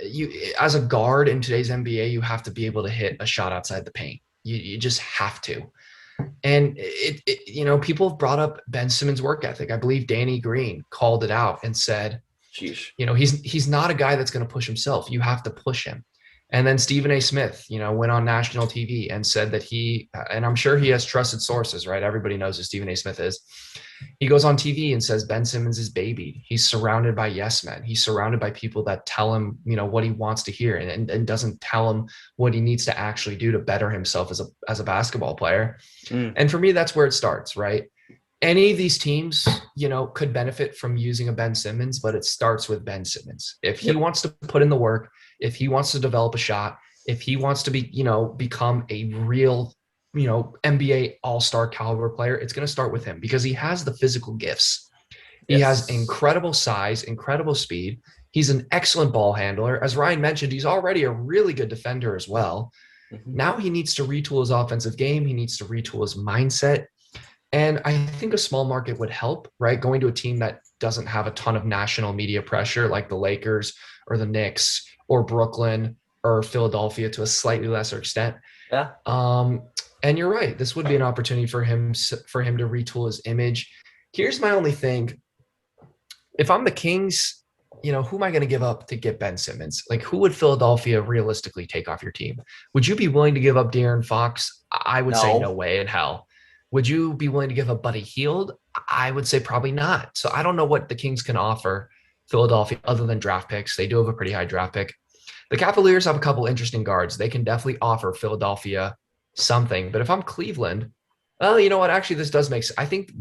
as a guard in today's NBA, you have to be able to hit a shot outside the paint. You just have to. And people have brought up Ben Simmons' work ethic. I believe Danny Green called it out and said, Sheesh. he's not a guy that's going to push himself. You have to push him. And then Stephen A. Smith, went on national TV and said that and I'm sure he has trusted sources, right? Everybody knows who Stephen A. Smith is. He goes on TV and says Ben Simmons is babied. He's surrounded by yes men. He's surrounded by people that tell him, what he wants to hear and doesn't tell him what he needs to actually do to better himself as a basketball player. And for me, that's where it starts, right? Any of these teams, could benefit from using a Ben Simmons, but it starts with Ben Simmons. If he wants to put in the work, if he wants to develop a shot, if he wants to become a real NBA all-star caliber player, it's going to start with him because he has the physical gifts. He has incredible size, incredible speed. He's an excellent ball handler. As Ryan mentioned, he's already a really good defender as well. Mm-hmm. Now he needs to retool his offensive game. He needs to retool his mindset. And I think a small market would help, right? Going to a team that doesn't have a ton of national media pressure like the Lakers or the Knicks or Brooklyn or Philadelphia to a slightly lesser extent. Yeah. And you're right. This would be an opportunity for him to retool his image. Here's my only thing. If I'm the Kings, who am I going to give up to get Ben Simmons? Like, who would Philadelphia realistically take off your team? Would you be willing to give up De'Aaron Fox? I would say no way in hell. Would you be willing to give up Buddy Hield? I would say probably not. So I don't know what the Kings can offer Philadelphia other than draft picks. They do have a pretty high draft pick. The Cavaliers have a couple interesting guards. They can definitely offer Philadelphia something. But if I'm Cleveland, well, you know what? Actually, this does make sense. I think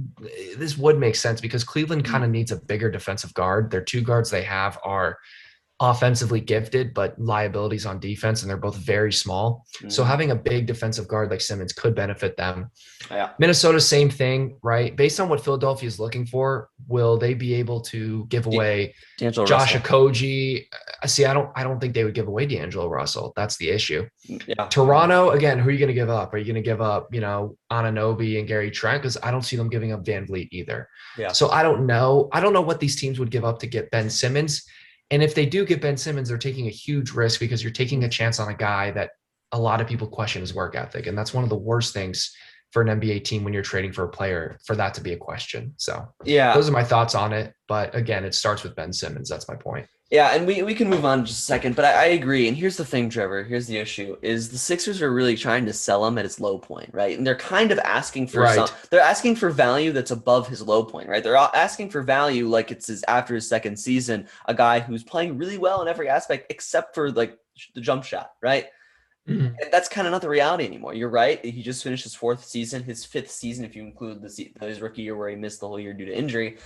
this would make sense because Cleveland kind of needs a bigger defensive guard. Their two guards they have are offensively gifted, but liabilities on defense, and they're both very small. So having a big defensive guard like Simmons could benefit them. Yeah. Minnesota, same thing, right? Based on what Philadelphia is looking for, will they be able to give away Josh Okogie? See, I don't think they would give away D'Angelo Russell. That's the issue. Yeah. Toronto, again, who are you going to give up? Are you going to give up, Anunoby and Gary Trent? Because I don't see them giving up Van Vliet either. Yeah. So I don't know. I don't know what these teams would give up to get Ben Simmons. And if they do get Ben Simmons, they're taking a huge risk because you're taking a chance on a guy that a lot of people question his work ethic. And that's one of the worst things for an NBA team when you're trading for a player, for that to be a question. So yeah, those are my thoughts on it. But again, it starts with Ben Simmons. That's my point. Yeah, and we can move on in just a second, but I agree. And here's the thing, Trevor. Here's the issue: is the Sixers are really trying to sell him at his low point, right? And they're kind of asking for they're asking for value that's above his low point, right? They're asking for value like it's after his second season, a guy who's playing really well in every aspect except for like the jump shot, right? Mm-hmm. And that's kind of not the reality anymore. You're right. He just finished his fourth season, his fifth season, if you include his rookie year where he missed the whole year due to injury.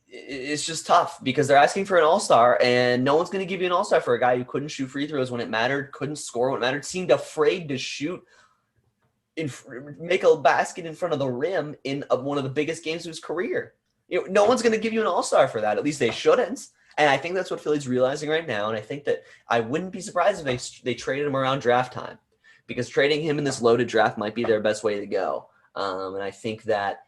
It's just tough because they're asking for an all-star and no one's going to give you an all-star for a guy who couldn't shoot free throws when it mattered, couldn't score when it mattered, seemed afraid to shoot, make a basket in front of the rim in one of the biggest games of his career. No one's going to give you an all-star for that. At least they shouldn't. And I think that's what Philly's realizing right now. And I think that I wouldn't be surprised if they traded him around draft time because trading him in this loaded draft might be their best way to go. And I think that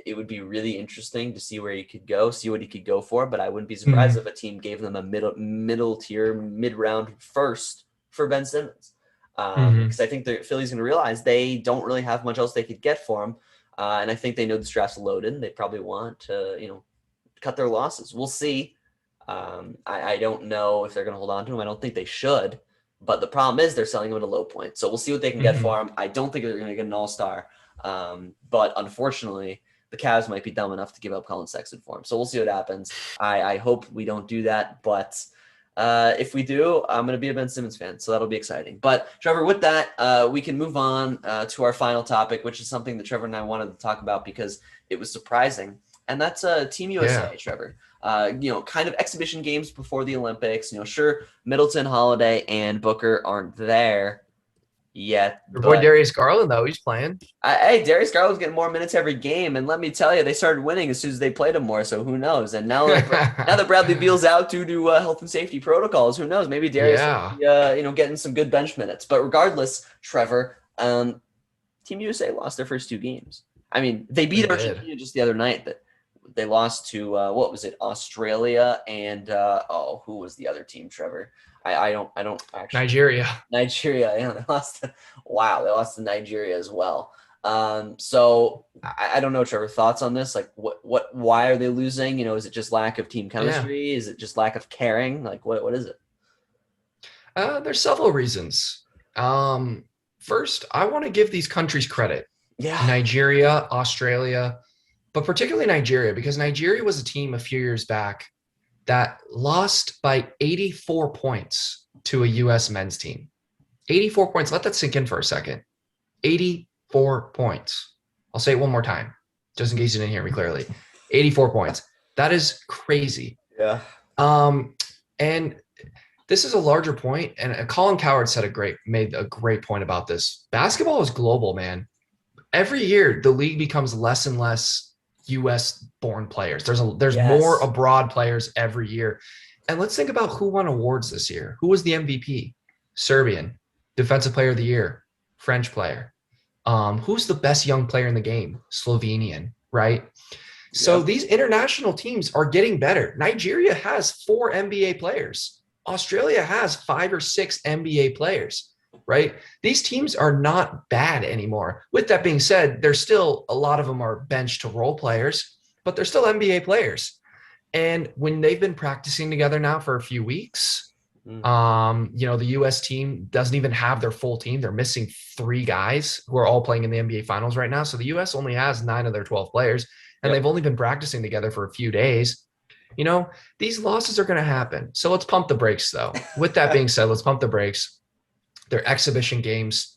It would be really interesting to see where he could go, see what he could go for. But I wouldn't be surprised if a team gave them a middle tier, mid-round first for Ben Simmons. Because I think the Philly's going to realize they don't really have much else they could get for him. And I think they know the draft's loaded, and they probably want to, cut their losses. We'll see. I don't know if they're going to hold on to him. I don't think they should. But the problem is they're selling him at a low point. So we'll see what they can get for him. I don't think they're going to get an all-star. But unfortunately, the Cavs might be dumb enough to give up Colin Sexton for him. So we'll see what happens. I hope we don't do that. But if we do, I'm going to be a Ben Simmons fan. So that'll be exciting. But Trevor, with that, we can move on to our final topic, which is something that Trevor and I wanted to talk about because it was surprising. And that's Team USA, Trevor. Kind of exhibition games before the Olympics. Sure, Middleton, Holiday, and Booker aren't there yet. Your boy Darius Garland, though, he's playing. Hey, Darius Garland's getting more minutes every game, and let me tell you, they started winning as soon as they played him more. So who knows? And now that Bradley Beal's out due to health and safety protocols, who knows? Maybe Darius will be, getting some good bench minutes. But regardless, Trevor, Team USA lost their first 2 games. I mean, they beat Argentina just the other night. That they lost to what was it? Australia and who was the other team? Trevor, I don't actually. Nigeria. Yeah, they lost. Wow, they lost to Nigeria as well. So I don't know, Trevor. Thoughts on this? Like, why are they losing? Is it just lack of team chemistry? Is it just lack of caring? Like, what is it? There's several reasons. First, I want to give these countries credit. Yeah, Nigeria, Australia. But particularly Nigeria, because Nigeria was a team a few years back that lost by 84 points to a U.S. men's team. 84 points. Let that sink in for a second. 84 points. I'll say it one more time, just in case you didn't hear me clearly. 84 points. That is crazy. Yeah. And this is a larger point, and Colin Cowherd made a great point about this. Basketball is global, man. Every year, the league becomes less and less U.S.-born players. There's more abroad players every year. And let's think about who won awards this year. Who was the MVP? Serbian. Defensive Player of the Year. French player. Who's the best young player in the game? Slovenian, right? So these international teams are getting better. Nigeria has 4 NBA players. Australia has 5 or 6 NBA players. Right? These teams are not bad anymore. With that being said, there's still a lot of them are bench to role players, but they're still NBA players. And when they've been practicing together now for a few weeks, the U.S. team doesn't even have their full team. They're missing 3 guys who are all playing in the NBA finals right now. So the U.S. only has 9 of their 12 players, and they've only been practicing together for a few days. These losses are going to happen. So let's pump the brakes, though. With that being said, let's pump the brakes. They're exhibition games,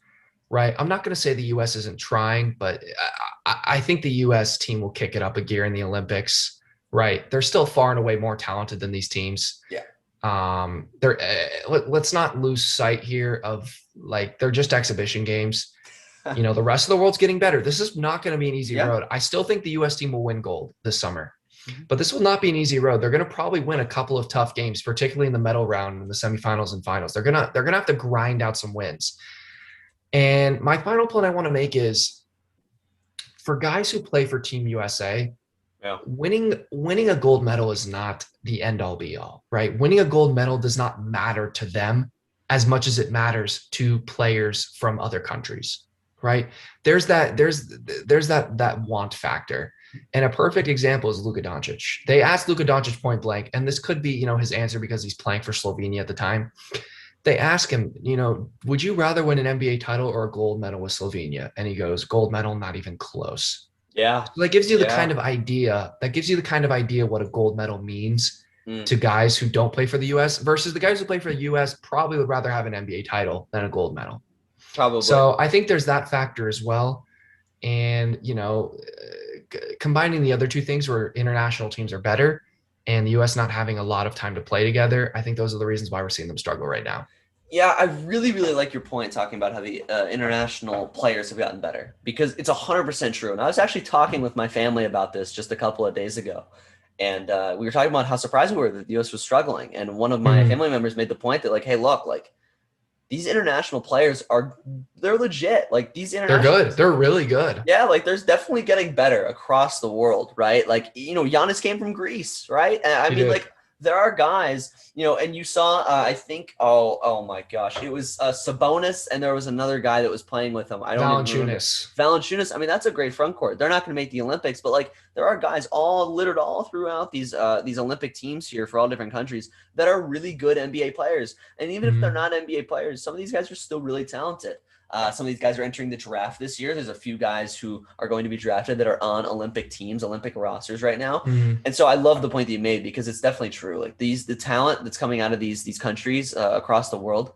right? I'm not going to say the U.S. isn't trying, but I think the U.S. team will kick it up a gear in the Olympics, right? They're still far and away more talented than these teams. Yeah. Let's not lose sight here of they're just exhibition games. The rest of the world's getting better. This is not going to be an easy road. I still think the U.S. team will win gold this summer. But this will not be an easy road. They're going to probably win a couple of tough games, particularly in the medal round, in the semifinals and finals. They're gonna have to grind out some wins. And my final point I want to make is for guys who play for Team USA, winning a gold medal is not the end all be all, right? Winning a gold medal does not matter to them as much as it matters to players from other countries, right? There's that want factor. And a perfect example is Luka Doncic. They asked Luka Doncic point blank, and this could be, his answer because he's playing for Slovenia at the time. They ask him, would you rather win an NBA title or a gold medal with Slovenia? And he goes, gold medal, not even close. Yeah. So that gives you the kind of idea. That gives you the kind of idea what a gold medal means to guys who don't play for the U.S. versus the guys who play for the U.S. probably would rather have an NBA title than a gold medal. Probably. So I think there's that factor as well. And, combining the other 2 things where international teams are better and the U.S. not having a lot of time to play together, I think those are the reasons why we're seeing them struggle right now. Yeah, I really, really like your point talking about how the international players have gotten better because it's 100% true. And I was actually talking with my family about this just a couple of days ago. And we were talking about how surprised we were that the U.S. was struggling. And one of my family members made the point that hey, look, these international players they're legit. Like these They're international, good. They're really good. yeah, like there's definitely getting better across the world, right? Like, Giannis came from Greece, right? And I He mean, did. like there are guys, and you saw, I think, oh my gosh, it was Sabonis, and there was another guy that was playing with him. I don't even remember. Valanciunas. Valanciunas. I mean, that's a great front court. They're not going to make the Olympics, but like there are guys all littered all throughout these Olympic teams here for all different countries that are really good NBA players. And even if they're not NBA players, some of these guys are still really talented. Some of these guys are entering the draft this year. There's a few guys who are going to be drafted that are on Olympic teams, Olympic rosters right now. And so I love the point that you made, because it's definitely true. Like the talent that's coming out of these countries across the world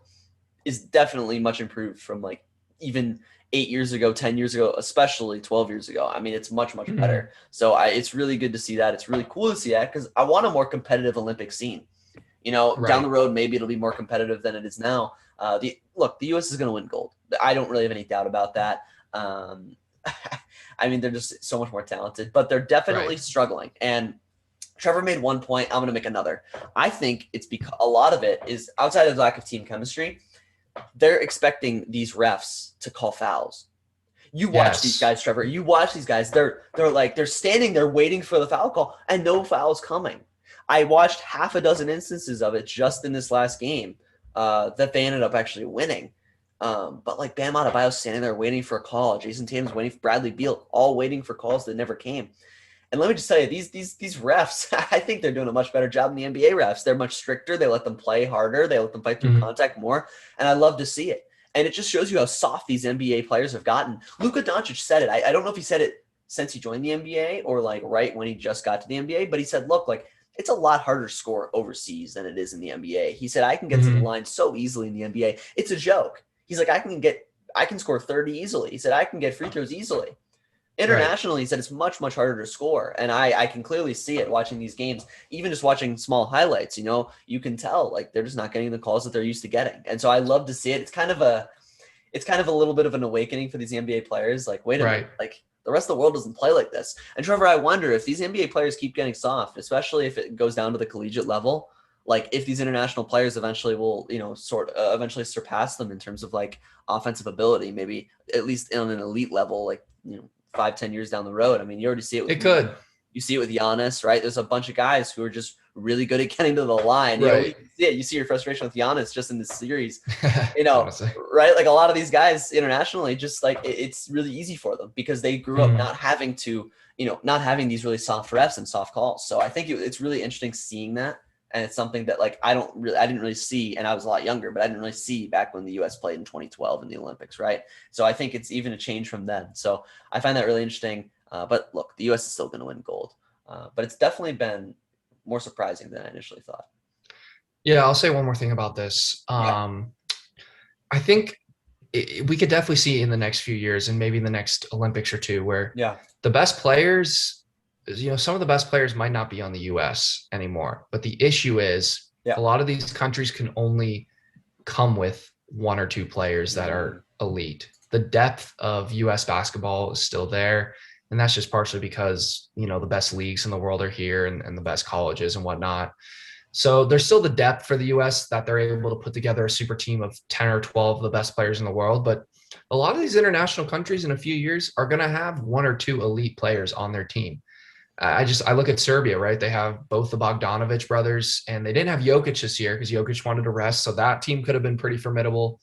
is definitely much improved from like even 8 years ago, 10 years ago, especially 12 years ago. I mean, it's much, much better. So it's really good to see that. It's really cool to see that, because I want a more competitive Olympic scene. Down the road, maybe it'll be more competitive than it is now. The U.S. is going to win gold. I don't really have any doubt about that. I mean, they're just so much more talented, but they're definitely struggling. And Trevor made one point. I'm going to make another. I think it's because a lot of it is outside of the lack of team chemistry. They're expecting these refs to call fouls. You watch these guys, Trevor. You watch these guys. They're standing there waiting for the foul call, and no foul's coming. I watched half a dozen instances of it just in this last game that they ended up actually winning. But like Bam Adebayo's standing there waiting for a call. Jason Tatum's waiting for Bradley Beal, all waiting for calls that never came. And let me just tell you, these refs, I think they're doing a much better job than the NBA refs. They're much stricter. They let them play harder. They let them fight through contact more. And I love to see it. And it just shows you how soft these NBA players have gotten. Luka Doncic said it. I don't know if he said it since he joined the NBA or like right when he just got to the NBA, but he said, look, like it's a lot harder to score overseas than it is in the NBA. He said, I can get to the line so easily in the NBA. It's a joke. He's like, I can score 30 easily. He said, I can get free throws easily. Internationally, he said it's much, much harder to score. And I can clearly see it watching these games, even just watching small highlights, you can tell like they're just not getting the calls that they're used to getting. And so I love to see it. It's kind of a little bit of an awakening for these NBA players. Like, wait a minute, like the rest of the world doesn't play like this. And Trevor, I wonder if these NBA players keep getting soft, especially if it goes down to the collegiate level, like if these international players eventually will, eventually surpass them in terms of like offensive ability, maybe at least on an elite level, like, 5-10 years down the road. I mean, you already see it. You see it with Giannis, right? There's a bunch of guys who are just really good at getting to the line. You see it. You see your frustration with Giannis just in this series, right? Like a lot of these guys internationally, just like it's really easy for them because they grew up not having to, not having these really soft refs and soft calls. So I think it's really interesting seeing that. And it's something that like I didn't really see, and I was a lot younger, but I didn't really see back when the U.S. played in 2012 in the Olympics, right? So I think it's even a change from then. So I find that really interesting. But look, the U.S. is still going to win gold, but it's definitely been more surprising than I initially thought. Yeah, I'll say one more thing about this. I think we could definitely see in the next few years, and maybe in the next Olympics or two, where the best players. Some of the best players might not be on the U.S. anymore, but the issue is a lot of these countries can only come with one or two players that are elite. The depth of U.S. basketball is still there, and that's just partially because, the best leagues in the world are here and the best colleges and whatnot. So there's still the depth for the U.S. that they're able to put together a super team of 10 or 12 of the best players in the world, but a lot of these international countries in a few years are going to have one or two elite players on their team. I look at Serbia, right? They have both the Bogdanovic brothers, and they didn't have Jokic this year because Jokic wanted to rest. So that team could have been pretty formidable.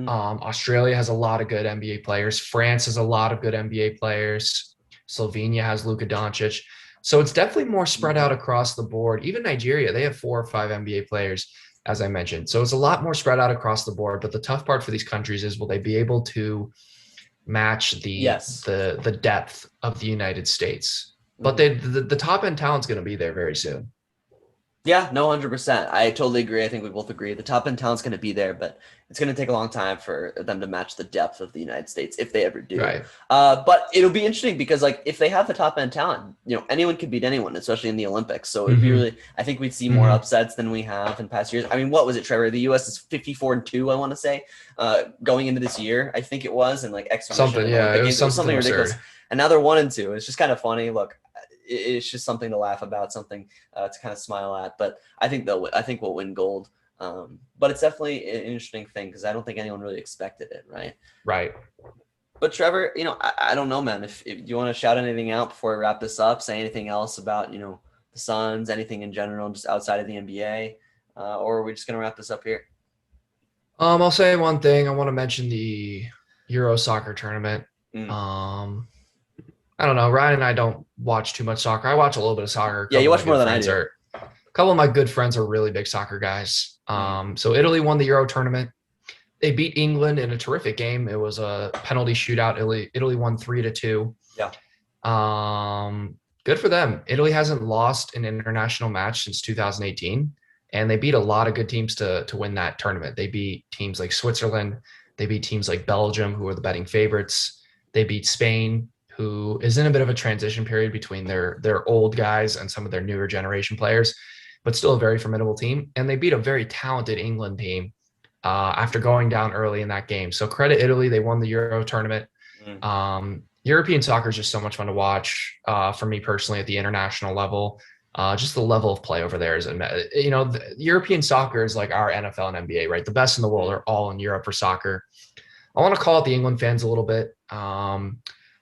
Australia has a lot of good NBA players. France has a lot of good NBA players. Slovenia has Luka Doncic. So it's definitely more spread out across the board. Even Nigeria, they have 4 or 5 NBA players, as I mentioned. So it's a lot more spread out across the board. But the tough part for these countries is, will they be able to match the depth of the United States? But the top end talent's going to be there very soon. Yeah, no, 100%. I totally agree. I think we both agree. The top end talent's going to be there, but it's going to take a long time for them to match the depth of the United States if they ever do. Right. But it'll be interesting because, like, if they have the top end talent, anyone could beat anyone, especially in the Olympics. So it'd be really, I think we'd see more upsets than we have in past years. I mean, what was it, Trevor? The U.S. is 54-2, I want to say, going into this year. I think it was, and like something, it was something ridiculous. And now they're 1-2. It's just kind of funny. Look, it's just something to laugh about, something to kind of smile at. But I think we'll win gold. But it's definitely an interesting thing because I don't think anyone really expected it, right? Right. But Trevor, I don't know, man. If you want to shout anything out before we wrap this up, say anything else about, the Suns, anything in general, just outside of the NBA, or are we just going to wrap this up here? I'll say one thing. I want to mention the Euro soccer tournament. I don't know. Ryan and I don't watch too much soccer. I watch a little bit of soccer. Yeah, you watch more than I do. A couple of my good friends are really big soccer guys. So Italy won the Euro tournament. They beat England in a terrific game. It was a penalty shootout. Italy won 3-2. Yeah. Good for them. Italy hasn't lost an international match since 2018, and they beat a lot of good teams to win that tournament. They beat teams like Switzerland. They beat teams like Belgium, who are the betting favorites. They beat Spain, who is in a bit of a transition period between their old guys and some of their newer generation players, but still a very formidable team. And they beat a very talented England team after going down early in that game. So credit Italy. They won the Euro tournament. European soccer is just so much fun to watch for me personally at the international level. Just the level of play over there is, European soccer is like our NFL and NBA, right? The best in the world are all in Europe for soccer. I want to call out the England fans a little bit.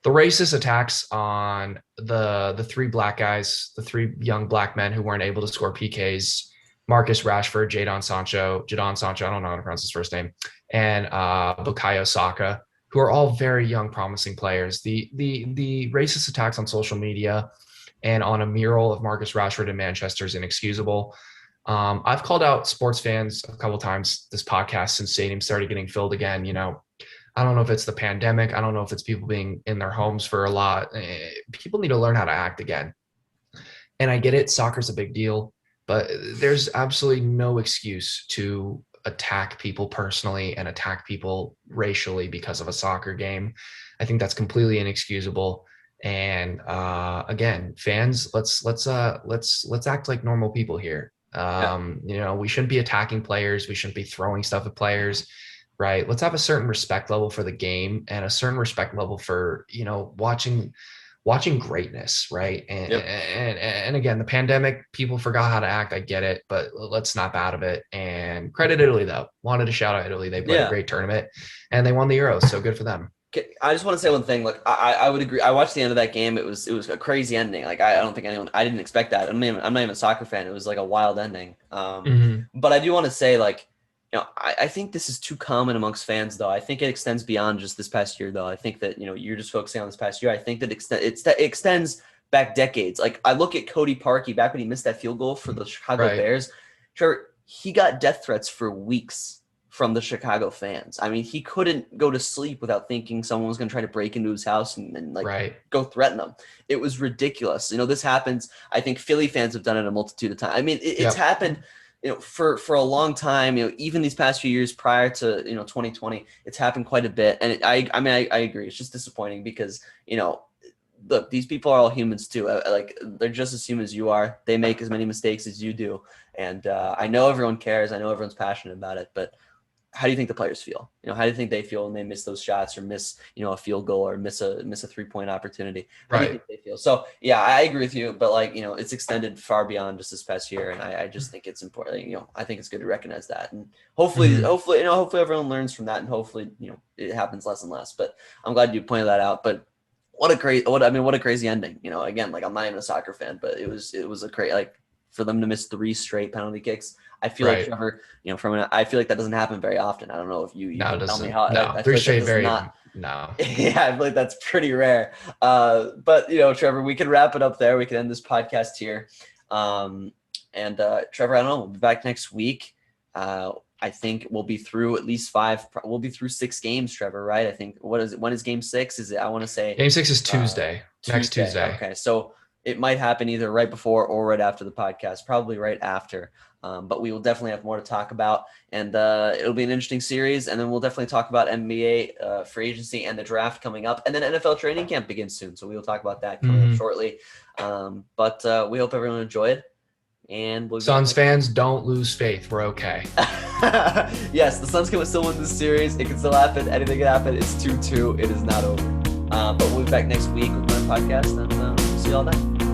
The racist attacks on the three black guys, the three young black men who weren't able to score PKs, Marcus Rashford, Jadon Sancho, I don't know how to pronounce his first name, and Bukayo Saka, who are all very young, promising players. The racist attacks on social media and on a mural of Marcus Rashford in Manchester is inexcusable. I've called out sports fans a couple of times this podcast since stadiums started getting filled again. I don't know if it's the pandemic. I don't know if it's people being in their homes for a lot. People need to learn how to act again. And I get it. Soccer's a big deal, but there's absolutely no excuse to attack people personally and attack people racially because of a soccer game. I think that's completely inexcusable. And again, fans, let's act like normal people here. We shouldn't be attacking players. We shouldn't be throwing stuff at players. Right. Let's have a certain respect level for the game and a certain respect level for, watching greatness. Right. And again, the pandemic, people forgot how to act. I get it, but let's snap out of it. And credit Italy, though. Wanted to shout out Italy. They played a great tournament and they won the Euros. So good for them. I just want to say one thing. Look, I would agree. I watched the end of that game. It was a crazy ending. Like, I don't think I didn't expect that. I'm not even a soccer fan. It was like a wild ending. But I do want to say, like, I think this is too common amongst fans, though. I think it extends beyond just this past year, though. I think that, you're just focusing on this past year. I think that it extends back decades. Like, I look at Cody Parkey back when he missed that field goal for the Chicago Bears. Trevor, he got death threats for weeks from the Chicago fans. I mean, he couldn't go to sleep without thinking someone was going to try to break into his house and go threaten him. It was ridiculous. This happens. I think Philly fans have done it a multitude of times. I mean, it's happened for a long time, even these past few years prior to, 2020, it's happened quite a bit. And I agree. It's just disappointing because, look, these people are all humans too. They're just as human as you are. They make as many mistakes as you do. And I know everyone cares. I know everyone's passionate about it, but how do you think the players feel? How do you think they feel when they miss those shots or miss, a field goal or miss a 3-point opportunity? How do you think they feel? So yeah, I agree with you, but it's extended far beyond just this past year. And I just think it's important. I think it's good to recognize that. And hopefully everyone learns from that and hopefully, it happens less and less, but I'm glad you pointed that out. But what a crazy ending, again, like I'm not even a soccer fan, but it was a great, for them to miss 3 straight penalty kicks. I feel like Trevor, I feel like that doesn't happen very often. I don't know if you can tell me how. No, I 3 like straight no. No. Yeah, I feel like that's pretty rare. But Trevor, we can wrap it up there. We can end this podcast here. And Trevor, I don't know. We'll be back next week. I think we'll be through at least 5. We'll be through 6 games, Trevor. Right? I think. When is Game 6? Is it? I want to say Game 6 is Tuesday. Next Tuesday. Okay, so it might happen either right before or right after the podcast. Probably right after. But we will definitely have more to talk about, and it'll be an interesting series. And then we'll definitely talk about NBA free agency and the draft coming up, and then NFL training camp begins soon. So we will talk about that coming up shortly. But we hope everyone enjoyed. And Suns fans, don't lose faith. We're okay. Yes, the Suns can still win this series. It can still happen. Anything can happen. It's 2-2. It is not over. But we'll be back next week with my podcast, and see you all then.